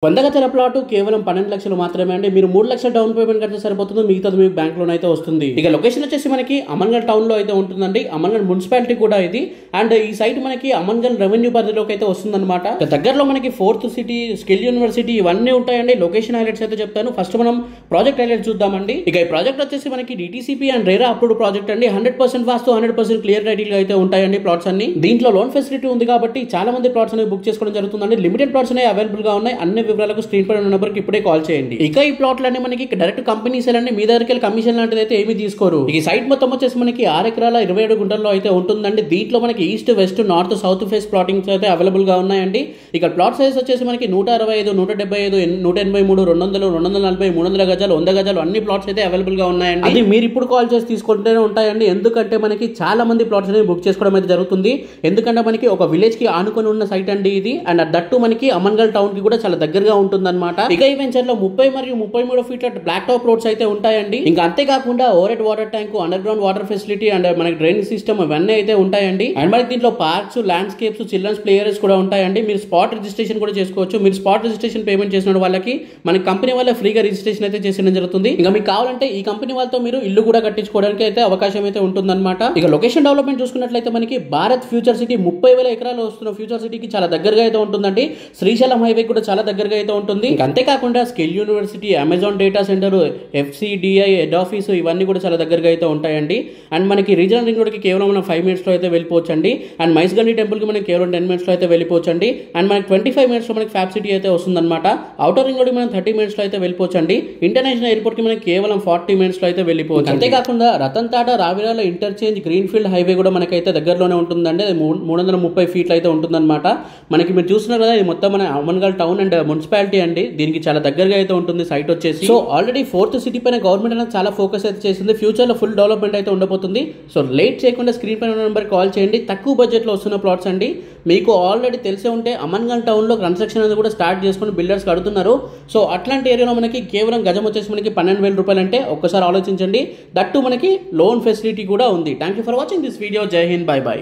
100 గజాల ప్లాట్ కేవలం 12 లక్షలు మాత్రమే అండి. మీరు 3 లక్షల డౌన్ పేమెంట్ కడితే సరిపోతుంది, మిగతాది మీకు బ్యాంక్ లోన్ అయితే వస్తుంది. ఇక లొకేషన్ వచ్చేసి మనకి అమన్గల్ టౌన్ లో అయితే ఉంటుందండి. అమన్గల్ మున్సిపాలిటీ కూడా ఇది. అండ్ ఈ సైట్ మనకి అమన్గల్ రెవెన్యూ పరిధిలోకి అయితే వస్తుందన్నమాట. దగ్గరలో మనకి 4th సిటీ, స్కిల్ యూనివర్సిటీ ఇవన్నీ ఉంటాయండి. లొకేషన్ హైలైట్స్ అయితే చెప్తాను. ఫస్ట్ మనం ప్రాజెక్ట్ హైలైట్స్ చూద్దామండి. ఇక ఈ ప్రాజెక్ట్ వచ్చేసి మనకి DTCP and RERA approved project అండి. 100% వాస్తు, 100% క్లియర్ టైటిల్ అయితే ఉంటాయండి ప్లాట్స్ అన్ని. దీంట్లో లోన్ ఫెసిలిటీ ఉంది కాబట్టి చాలా మంది ప్లాట్స్ అనేవి బుక్ చేసుకోవడం జరుగుతుందండి. లిమిటెడ్ ప్లాట్స్ అనేవి అవైలబుల్ గా ఉన్నాయి. అన్ని వివరాలకు స్క్రీన్ పై నెంబర్ కి ఇప్పుడే కాల్ చేయండి. ఇక ఈ ప్లాట్లన్నీ మనకి డైరెక్ట్ కంపెనీ సేల్ అండి. మీ దగ్గరికి కమిషన్ లాంటిది అయితే ఏమీ తీసుకోరు. ఈ సైట్ మొత్తం వచ్చేసి మనకి 6 ఎకరాల 27 గుంటల్లో అయితే ఉంటుందండి. దీంట్లో మనకి east, west, north, south face plottings అయితే అవైలబుల్ గా ఉన్నాయండి. ఇక ప్లాట్ సైజ్ వచ్చేసి మనకి 165, 175, 183, 200, 240, 300 గజాలు, 100 గజాలు అన్ని ప్లాట్స్ అయితే అవైలబుల్ గా ఉన్నాయండి. అది మీరు ఇప్పుడు కాల్ చేసి తీసుకుంటూనే ఉంటాయండి. ఎందుకంటే మనకి చాలా మంది ప్లాట్స్ అనేవి బుక్ చేసుకోవడం అయితే జరుగుతుంది. ఎందుకంటే మనకి ఒక విలేజ్ కి ఆనుకొని ఉన్న సైట్ అండి ఇది. అండ్ దట్టు మనకి అమన్గల్ టౌన్ కి కూడా చాలా దగ్గరగా ఉంటుందన్నమాట. ఇక ఈ వెంచర్ లో 30 మరియు 33 ఫీట్ల బ్లాక్ టాప్ రోడ్స్ అయితే ఉంటాయండి. ఇంకా అంతేకాకుండా overhead water tank, underground water facility and మనకి డ్రైనేజ్ సిస్టమ్ ఇవన్నీ అయితే ఉంటాయండి. అండ్ మనకి దీంట్లో parks, landscapes, children's play areas కూడా ఉంటాయండి. మీరు స్పాట్ రిజిస్ట్రేషన్ కూడా చేసుకోవచ్చు. మీరు స్పాట్ రిజిస్ట్రేషన్ పేమెంట్ చేసిన వాళ్ళకి మన కంపెనీ వాళ్ళ ఫ్రీగా రిజిస్ట్రేషన్ అయితే చేసిన జరుగుతుంది. ఇంకా మీకు కావాలంటే ఈ కంపెనీ వాళ్ళతో మీరు ఇల్లు కూడా కట్టించుకోవడానికి అయితే అవకాశం అయితే ఉంటుందన్నమాట. ఇక లొకేషన్ డెవలప్మెంట్ చూసుకున్నట్లయితే మనకి భారత్ ఫ్యూచర్ సిటీ 30,000 ఎకరాలు వస్తున్న ఫ్యూచర్ సిటీకి చాలా దగ్గరగా అయితే ఉంటుందండి. శ్రీశైలం హైవే కూడా చాలా దగ్గరగా అయితే ఉంటుంది. అంతేకాకుండా skill university, Amazon data centre, FCDI head office ఇవన్నీ కూడా చాలా దగ్గరగా అయితే ఉంటాయండి. అండ్ మనకి రీజనల్ రింగ్ రోడ్కి కేవలం మనం 5 minutes లో అయితే వెళ్ళిపోవచ్చు అండి. అండ్ మైస్గండి టెంపుల్ కి మనకి కేవలం 10 minutes లో అయితే వెళ్ళిపోవచ్చు అండి. అండ్ మనకి 25 minutes లో మనకి ఫ్యాబ్ సిటీ అయితే వస్తుందన్నమాట. అవుటర్ రింగ్ రోడ్ మనం 30 minutes లో అయితే వెళ్ళిపోవచ్చు అండి. ఇంటర్నేషనల్ ఎయిర్పోర్ట్ కి మనకి కేవలం 40 minutes లో అయితే వెళ్ళిపోవచ్చు. అంతేకాకుండా Ratan Tata Ravirala interchange green field highway కూడా మనకైతే దగ్గరలోనే ఉంటుందండి. 330 feet అయితే ఉంటుందన్నమాట. మనకి మీరు చూస్తున్నారు కదా, ఇది మొత్తం మన అమన్గల్ టౌన్ అండ్ మున్సిపాలిటీ అండి. దీనికి చాలా దగ్గరగా అయితే ఉంటుంది సైట్ వచ్చేసి. సో ఆల్రెడీ 4th సిటీ పైన గవర్నమెంట్ అనేది చాలా ఫోకస్ అయితే చేసింది. ఫ్యూచర్ లో ఫుల్ డెవలప్మెంట్ అయితే ఉండబోతుంది. సో లేట్ చేయకుండా స్క్రీన్ పైన నెంబర్ కాల్ చేయండి. తక్కువ బడ్జెట్ లో వస్తున్న ప్లాట్స్ అండి. మీకు ఆల్రెడీ తెలిసే ఉంటే అమన్గల్ టౌన్ లో కన్స్ట్రక్షన్ అనేది కూడా స్టార్ట్ చేసుకుని బిల్డర్స్ కడుతున్నారు. సో అట్లాంటి ఏరియాలో మనకి కేవలం గజం వచ్చేసి మనకి 12,000 రూపాయలు అంటే ఒక్కసారి ఆలోచించండి. దట్టు మనకి లోన్ ఫెసిలిటీ కూడా ఉంది. Thank you for watching this video. జై హింద్, బై బై.